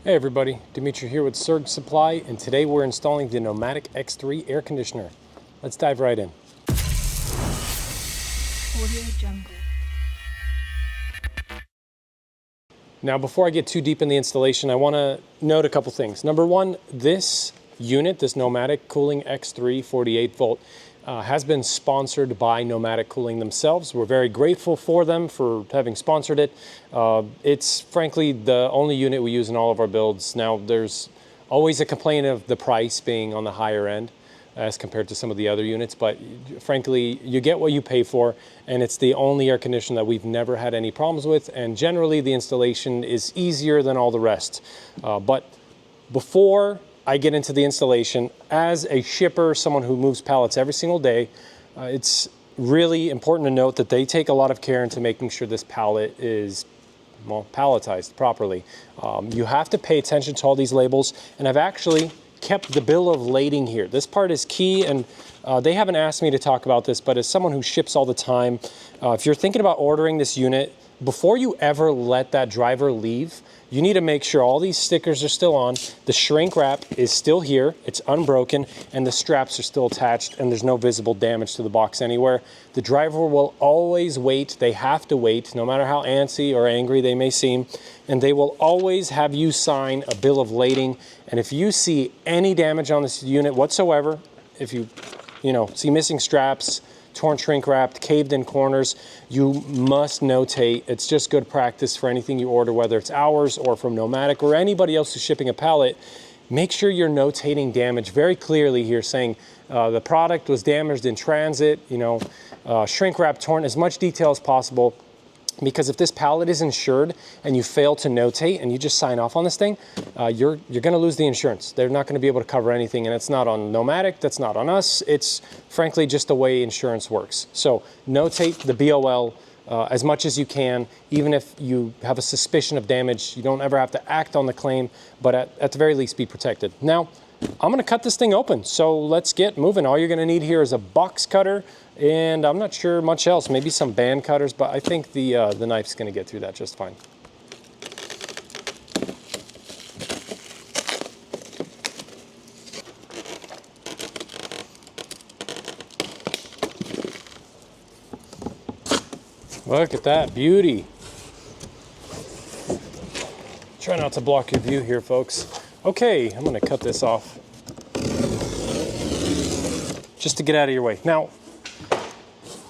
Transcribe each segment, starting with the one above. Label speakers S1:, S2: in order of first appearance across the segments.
S1: Hey everybody, Dimitri here with Surge Supply, and today we're installing the Nomadic X3 air conditioner. Let's dive right in.
S2: Audio Jungle.
S1: Now before I get too deep in the installation, I want to note a couple things. Number one, this unit, this Nomadic Cooling X3 48 volt, has been sponsored by Nomadic Cooling themselves. We're very grateful for them for having sponsored it. It's frankly the only unit we use in all of our builds. Now there's always a complaint of the price being on the higher end as compared to some of the other units, but frankly you get what you pay for, and it's the only air conditioner that we've never had any problems with, and generally the installation is easier than all the rest. But before I get into the installation, as a shipper, someone who moves pallets every single day, it's really important to note that they take a lot of care into making sure this pallet is, well, palletized properly. You have to pay attention to all these labels, and I've actually kept the bill of lading here. This part is key, and they haven't asked me to talk about this, but as someone who ships all the time, if you're thinking about ordering this unit, before you ever let that driver leave, you need to make sure all these stickers are still on, the shrink wrap is still here, it's unbroken, and the straps are still attached, and there's no visible damage to the box anywhere. The driver will always wait. They have to wait, no matter how antsy or angry they may seem, and they will always have you sign a bill of lading. And if you see any damage on this unit whatsoever, if you see missing straps, torn shrink wrapped, caved in corners, you must notate. It's just good practice for anything you order, whether it's ours or from Nomadic or anybody else who's shipping a pallet. Make sure you're notating damage very clearly here, saying the product was damaged in transit, shrink wrap torn, as much detail as possible. Because if this pallet is insured and you fail to notate and you just sign off on this thing, you're going to lose the insurance. They're not going to be able to cover anything, and it's not on Nomadic, that's not on us. It's frankly just the way insurance works. So notate the BOL as much as you can. Even if you have a suspicion of damage, you don't ever have to act on the claim, but at the very least be protected. Now, I'm going to cut this thing open, so let's get moving. All you're going to need here is a box cutter, and I'm not sure much else, maybe some band cutters, but I think the knife's going to get through that just fine. Look at that beauty. Try not to block your view here, folks. Okay, I'm going to cut this off just to get out of your way. Now,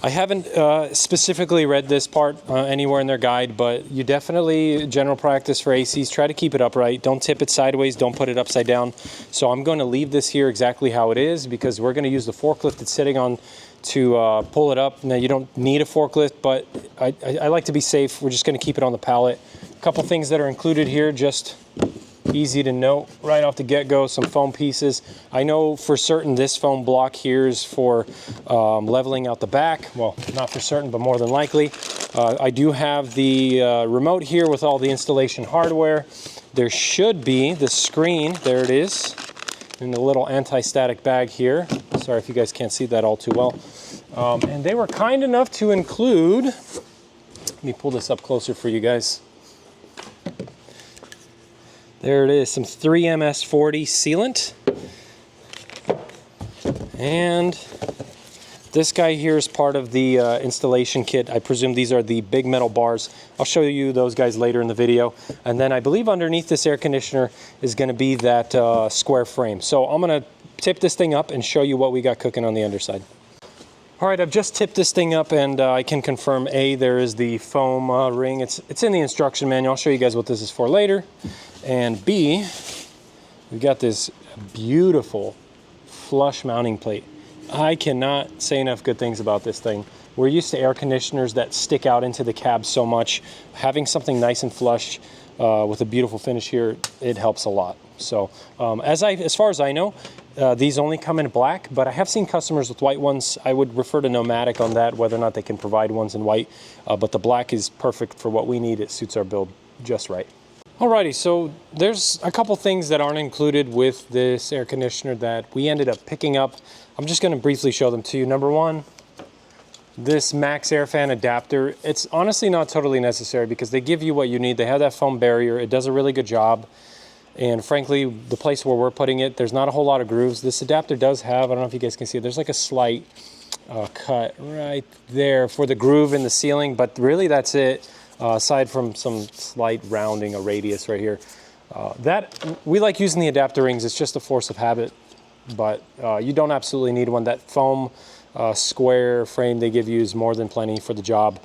S1: I haven't specifically read this part anywhere in their guide, but you definitely, general practice for ACs, try to keep it upright. Don't tip it sideways, don't put it upside down. So I'm going to leave this here exactly how it is, because we're going to use the forklift it's sitting on to pull it up. Now, you don't need a forklift, but I like to be safe. We're just going to keep it on the pallet. A couple things that are included here, just easy to note right off the get-go, some foam pieces. I know for certain this foam block here is for leveling out the back. Well, not for certain, but more than likely. I do have the remote here with all the installation hardware. There should be the screen, there it is, in the little anti-static bag here. Sorry if you guys can't see that all too well. And they were kind enough to include, let me pull this up closer for you guys. There it is, some 3MS40 sealant. And this guy here is part of the installation kit. I presume these are the big metal bars. I'll show you those guys later in the video. And then I believe underneath this air conditioner is going to be that square frame. So I'm going to tip this thing up and show you what we got cooking on the underside. All right, I've just tipped this thing up, and I can confirm, A, there is the foam ring. It's in the instruction manual. I'll show you guys what this is for later. And B, we've got this beautiful flush mounting plate. I cannot say enough good things about this thing. We're used to air conditioners that stick out into the cab so much. Having something nice and flush with a beautiful finish here, it helps a lot. So as far as I know, these only come in black, but I have seen customers with white ones. I would refer to Nomadic on that, whether or not they can provide ones in white, but the black is perfect for what we need. It suits our build just right. Alrighty, so there's a couple things that aren't included with this air conditioner that we ended up picking up. I'm just going to briefly show them to you. Number one, this max air fan adapter. It's honestly not totally necessary because they give you what you need. They have that foam barrier. It does a really good job. And frankly, the place where we're putting it, there's not a whole lot of grooves. This adapter does have, I don't know if you guys can see it, there's like a slight cut right there for the groove in the ceiling, but really that's it, aside from some slight rounding, a radius right here. We like using the adapter rings, it's just a force of habit, but you don't absolutely need one. That foam square frame they give you is more than plenty for the job.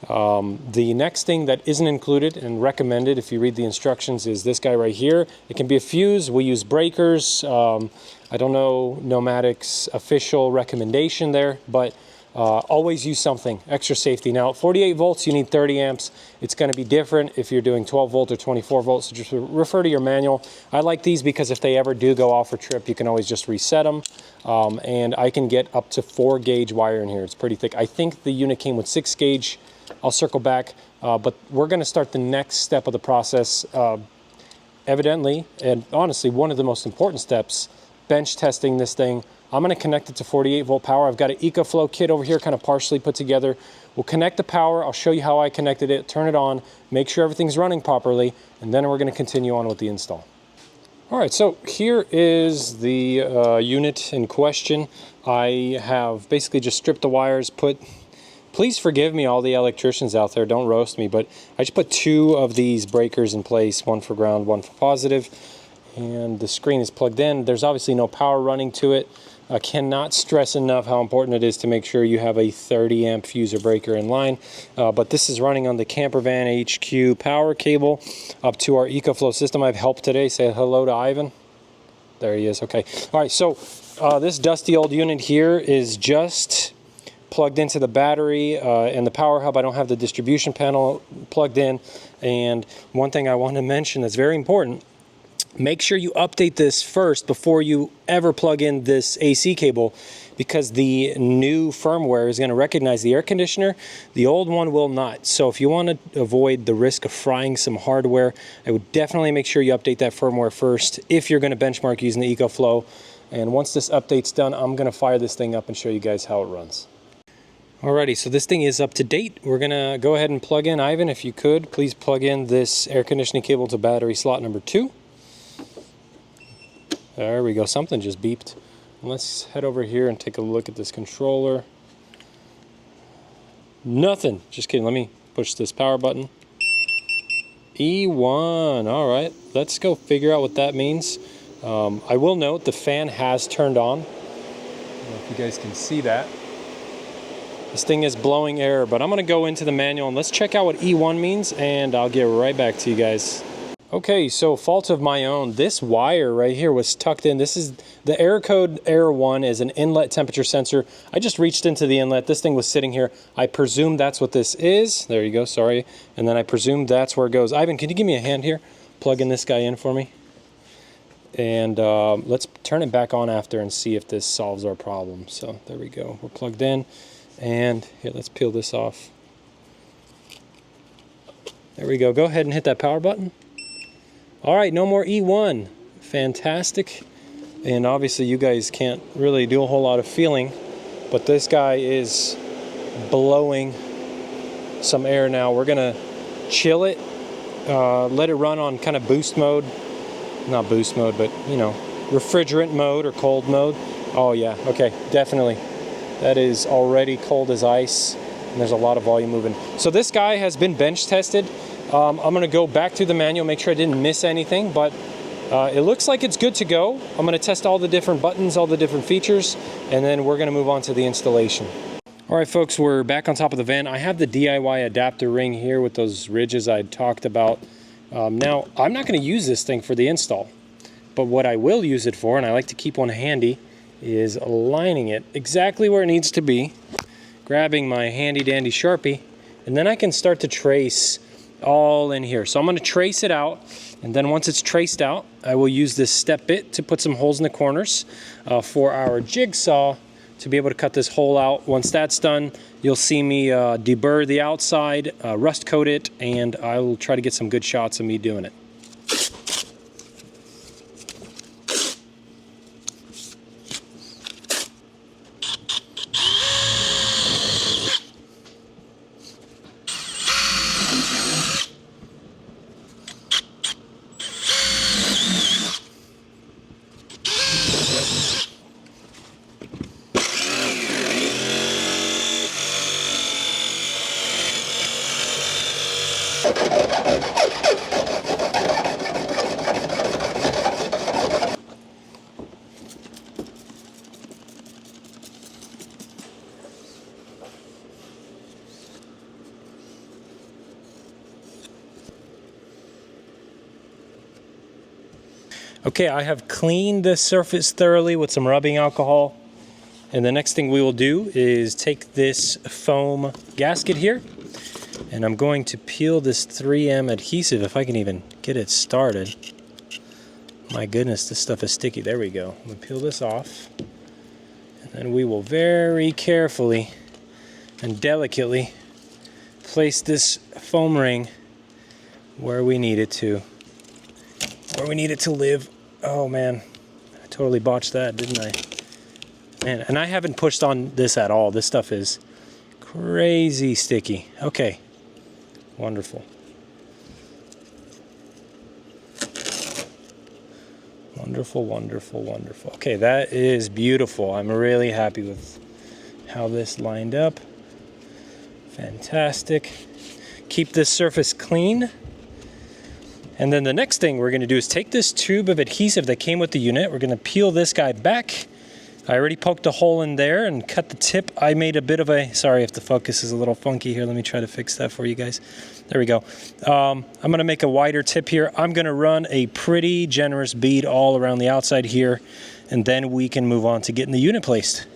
S1: The next thing that isn't included and recommended if you read the instructions is this guy right here. It can be a fuse. We use breakers. I don't know Nomadic's official recommendation there, but always use something, extra safety. Now at 48 volts, you need 30 amps. It's going to be different if you're doing 12 volt or 24 volts, so just refer to your manual. I like these because if they ever do go off or trip, you can always just reset them. And I can get up to 4 gauge wire in here. It's pretty thick. I think the unit came with 6 gauge. I'll circle back, but we're going to start the next step of the process. Evidently, and honestly, one of the most important steps, bench testing this thing. I'm going to connect it to 48 volt power. I've got an EcoFlow kit over here kind of partially put together. We'll connect the power. I'll show you how I connected it, turn it on, make sure everything's running properly, and then we're going to continue on with the install. All right, so here is the unit in question. I have basically just stripped the wires, please forgive me, all the electricians out there, don't roast me, but I just put 2 of these breakers in place, one for ground, one for positive, and the screen is plugged in. There's obviously no power running to it. I cannot stress enough how important it is to make sure you have a 30 amp fuse or breaker in line. But this is running on the Campervan HQ power cable up to our EcoFlow system. I've helped today. Say hello to Ivan. There he is. Okay. All right. So this dusty old unit here is just plugged into the battery and the power hub. I don't have the distribution panel plugged in. And one thing I want to mention that's very important, make sure you update this first before you ever plug in this AC cable, because the new firmware is going to recognize the air conditioner. The old one will not. So if you want to avoid the risk of frying some hardware, I would definitely make sure you update that firmware first if you're going to benchmark using the EcoFlow. And once this update's done, I'm going to fire this thing up and show you guys how it runs. Alrighty, so this thing is up to date. We're going to go ahead and plug in. Ivan, if you could, please plug in this air conditioning cable to battery slot number 2. There we go, something just beeped. Let's head over here and take a look at this controller. Nothing, just kidding. Let me push this power button. E1, all right. Let's go figure out what that means. I will note the fan has turned on. I don't know if you guys can see that. This thing is blowing air, but I'm gonna go into the manual and let's check out what E1 means and I'll get right back to you guys. Okay, so fault of my own. This wire right here was tucked in. This is the Air Code Air 1 is an inlet temperature sensor. I just reached into the inlet. This thing was sitting here. I presume that's what this is. There you go, sorry. And then I presume that's where it goes. Ivan, can you give me a hand here? Plugging this guy in for me. And let's turn it back on after and see if this solves our problem. So there we go. We're plugged in. And here, let's peel this off. There we go. Go ahead and hit that power button. All right, no more E1. Fantastic. And obviously you guys can't really do a whole lot of feeling, but this guy is blowing some air now. We're gonna chill it, let it run on kind of boost mode. Not boost mode, but you know, refrigerant mode or cold mode. Oh yeah, okay, definitely. That is already cold as ice, and there's a lot of volume moving. So this guy has been bench tested. I'm gonna go back through the manual, make sure I didn't miss anything, but it looks like it's good to go. I'm gonna test all the different buttons, all the different features, and then we're gonna move on to the installation. All right, folks, we're back on top of the van. I have the DIY adapter ring here with those ridges I talked about. Now, I'm not gonna use this thing for the install, but what I will use it for, and I like to keep one handy, is aligning it exactly where it needs to be, grabbing my handy dandy Sharpie, and then I can start to trace all in here. So I'm going to trace it out, and then once it's traced out, I will use this step bit to put some holes in the corners for our jigsaw to be able to cut this hole out. Once that's done, you'll see me deburr the outside, rust coat it, and I will try to get some good shots of me doing it. Okay, I have cleaned this surface thoroughly with some rubbing alcohol. And the next thing we will do is take this foam gasket here, and I'm going to peel this 3M adhesive if I can even get it started. My goodness, this stuff is sticky. There we go. I'm going to peel this off. And then we will very carefully and delicately place this foam ring where we need it to. Where we need it to live. Oh man, I totally botched that, didn't I? Man, and I haven't pushed on this at all. This stuff is crazy sticky. Okay, wonderful. Wonderful, wonderful, wonderful. Okay, that is beautiful. I'm really happy with how this lined up. Fantastic. Keep this surface clean. And then the next thing we're going to do is take this tube of adhesive that came with the unit. We're going to peel this guy back. I already poked a hole in there and cut the tip. I made a bit of a, sorry if the focus is a little funky here. Let me try to fix that for you guys. There we go. I'm going to make a wider tip here. I'm going to run a pretty generous bead all around the outside here, and then we can move on to getting the unit placed.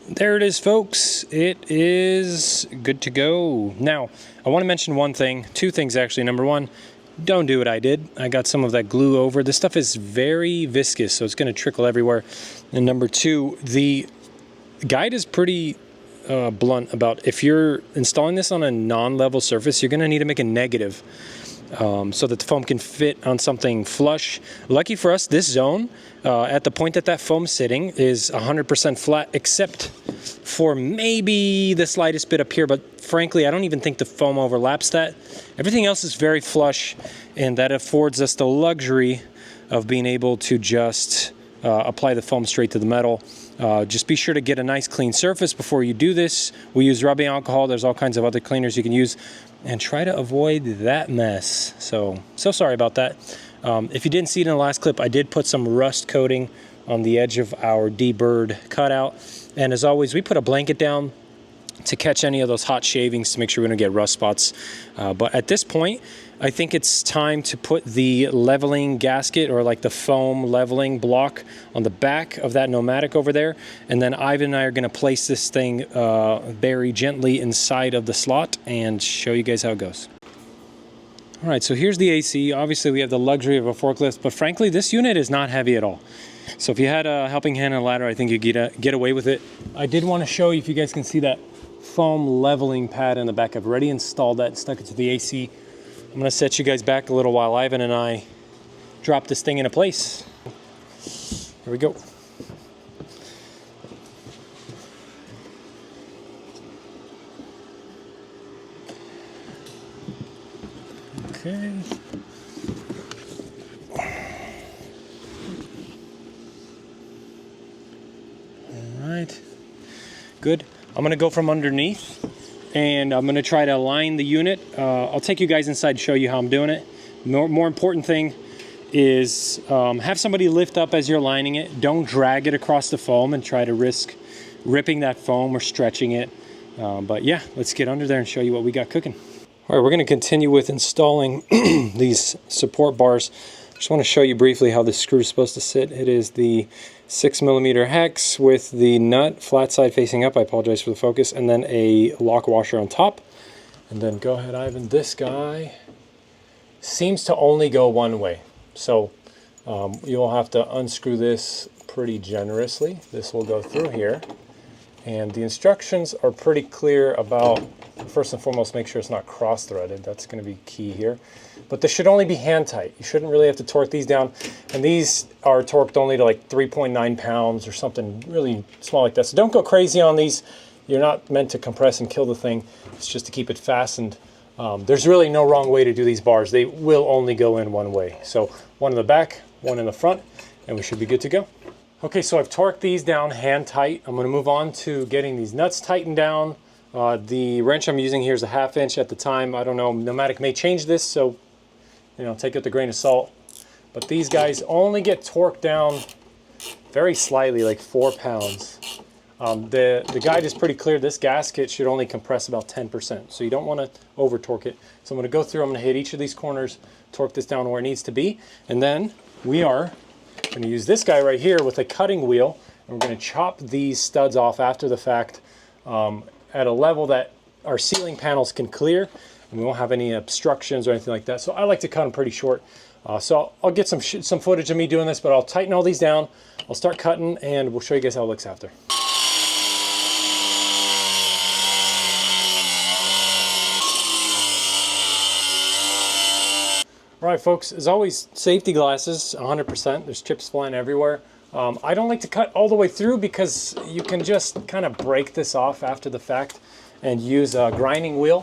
S1: There it is, folks. It is good to go. Now, I want to mention one thing, two things actually. Number one, don't do what I did. I got some of that glue over. This stuff is very viscous, so it's going to trickle everywhere. And number two, the guide is pretty blunt about if you're installing this on a non-level surface, you're going to need to make a negative so that the foam can fit on something flush. Lucky for us, this zone, at the point that foam's sitting, is 100% flat, except for maybe the slightest bit up here, but frankly, I don't even think the foam overlaps that. Everything else is very flush, and that affords us the luxury of being able to just apply the foam straight to the metal. Just be sure to get a nice clean surface before you do this. We use rubbing alcohol. There's all kinds of other cleaners you can use, and try to avoid that mess. So sorry about that. If you didn't see it in the last clip, I did put some rust coating on the edge of our D-bird cutout. And as always, we put a blanket down to catch any of those hot shavings to make sure we don't get rust spots. But at this point, I think it's time to put the leveling gasket, or like the foam leveling block, on the back of that Nomadic over there. And then Ivan and I are going to place this thing very gently inside of the slot and show you guys how it goes. All right, so here's the AC. Obviously, we have the luxury of a forklift, but frankly, this unit is not heavy at all. So if you had a helping hand and a ladder, I think you'd get away with it. I did want to show you, if you guys can see that foam leveling pad in the back. I've already installed that and stuck it to the AC. I'm going to set you guys back a little while Ivan and I drop this thing into place. Here we go. Okay. All right. Good. I'm going to go from underneath, and I'm going to try to align the unit. I'll take you guys inside and show you how I'm doing it. More important thing is have somebody lift up as you're aligning it. Don't drag it across the foam and try to risk ripping that foam or stretching it. But yeah, let's get under there and show you what we got cooking. All right, we're going to continue with installing these support bars. Just want to show you briefly how this screw is supposed to sit. It is the 6mm hex with the nut flat side facing up. I apologize for the focus. And then a lock washer on top. And then go ahead, Ivan. This guy seems to only go one way. So you'll have to unscrew this pretty generously. This will go through here. And the instructions are pretty clear about, first and foremost, make sure it's not cross-threaded. That's going to be key here. But this should only be hand tight. You shouldn't really have to torque these down. And these are torqued only to like 3.9 pounds or something really small like that. So don't go crazy on these. You're not meant to compress and kill the thing. It's just to keep it fastened. There's really no wrong way to do these bars. They will only go in one way. So one in the back, one in the front, and we should be good to go. Okay, so I've torqued these down hand tight. I'm going to move on to getting these nuts tightened down. The wrench I'm using here is a 1/2 inch at the time. I don't know, Nomadic may change this, so take it with a grain of salt. But these guys only get torqued down very slightly, like 4 pounds. The guide is pretty clear. This gasket should only compress about 10%, so you don't want to over torque it. So I'm going to go through, I'm going to hit each of these corners, torque this down where it needs to be, and then we are going to use this guy right here with a cutting wheel, and we're going to chop these studs off after the fact at a level that our ceiling panels can clear, and we won't have any obstructions or anything like that. So I like to cut them pretty short. So I'll get some footage of me doing this, but I'll tighten all these down. I'll start cutting, and we'll show you guys how it looks after. All right, folks, as always, safety glasses, 100%. There's chips flying everywhere. I don't like to cut all the way through because you can just kind of break this off after the fact and use a grinding wheel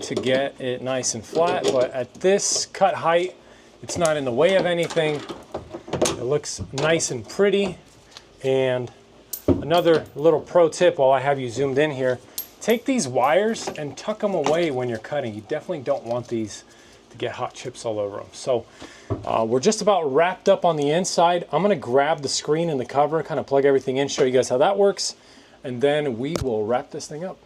S1: to get it nice and flat. But at this cut height, it's not in the way of anything. It looks nice and pretty. And another little pro tip while I have you zoomed in here, take these wires and tuck them away when you're cutting. You definitely don't want these to get hot chips all over them. So we're just about wrapped up on the inside. I'm going to grab the screen and the cover, kind of plug everything in, show you guys how that works, and then we will wrap this thing up.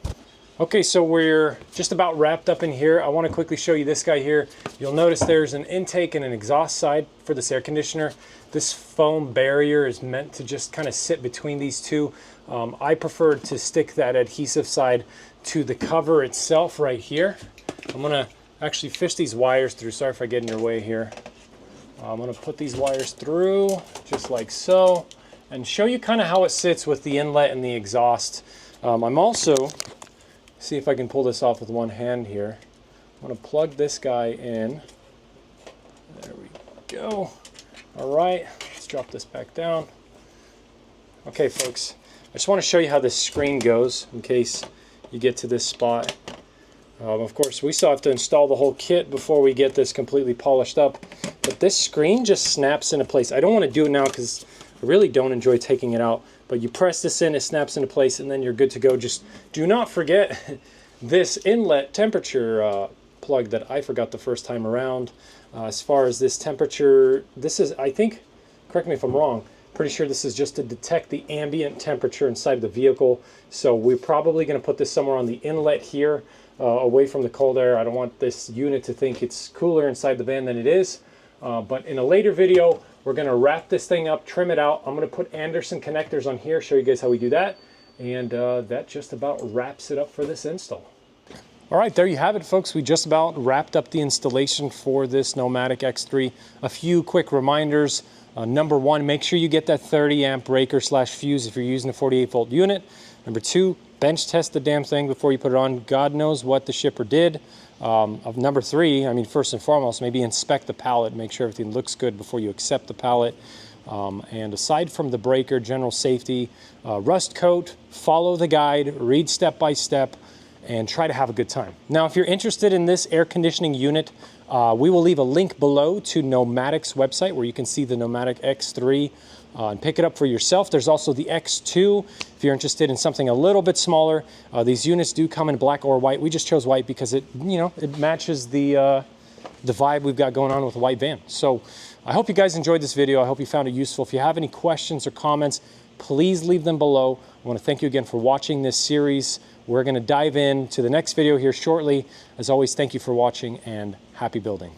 S1: Okay, so we're just about wrapped up in here. I want to quickly show you this guy here. You'll notice there's an intake and an exhaust side for this air conditioner. This foam barrier is meant to just kind of sit between these two. I prefer to stick that adhesive side to the cover itself right here. I'm going to actually fish these wires through. Sorry if I get in your way here. I'm going to put these wires through just like so and show you kind of how it sits with the inlet and the exhaust. I'm also, see if I can pull this off with one hand here. I'm going to plug this guy in. There we go. All right, let's drop this back down. Okay, folks, I just want to show you how this screen goes in case you get to this spot. Of course, we still have to install the whole kit before we get this completely polished up. But this screen just snaps into place. I don't want to do it now because I really don't enjoy taking it out. But you press this in, it snaps into place, and then you're good to go. Just do not forget this inlet temperature plug that I forgot the first time around. As far as this temperature, this is, I think, correct me if I'm wrong, pretty sure this is just to detect the ambient temperature inside the vehicle. So we're probably going to put this somewhere on the inlet here. Away from the cold air. I don't want this unit to think it's cooler inside the van than it is. But in a later video, we're going to wrap this thing up, trim it out. I'm going to put Anderson connectors on here, show you guys how we do that. And that just about wraps it up for this install. All right, there you have it, folks. We just about wrapped up the installation for this Nomadic X3. A few quick reminders. Number one, make sure you get that 30 amp breaker / fuse if you're using a 48 volt unit. Number two, bench test the damn thing before you put it on. God knows what the shipper did. Number three, I mean, first and foremost, maybe inspect the pallet, make sure everything looks good before you accept the pallet. And aside from the breaker, general safety, rust coat, follow the guide, read step by step, and try to have a good time. Now, if you're interested in this air conditioning unit, we will leave a link below to Nomadic's website where you can see the Nomadic X3 and pick it up for yourself. There's also the X2 if you're interested in something a little bit smaller. These units do come in black or white. We just chose white because it matches the vibe we've got going on with a white van. So I hope you guys enjoyed this video. I hope you found it useful. If you have any questions or comments, please leave them below. I want to thank you again for watching this series. We're going to dive into the next video here shortly. As always, thank you for watching and happy building.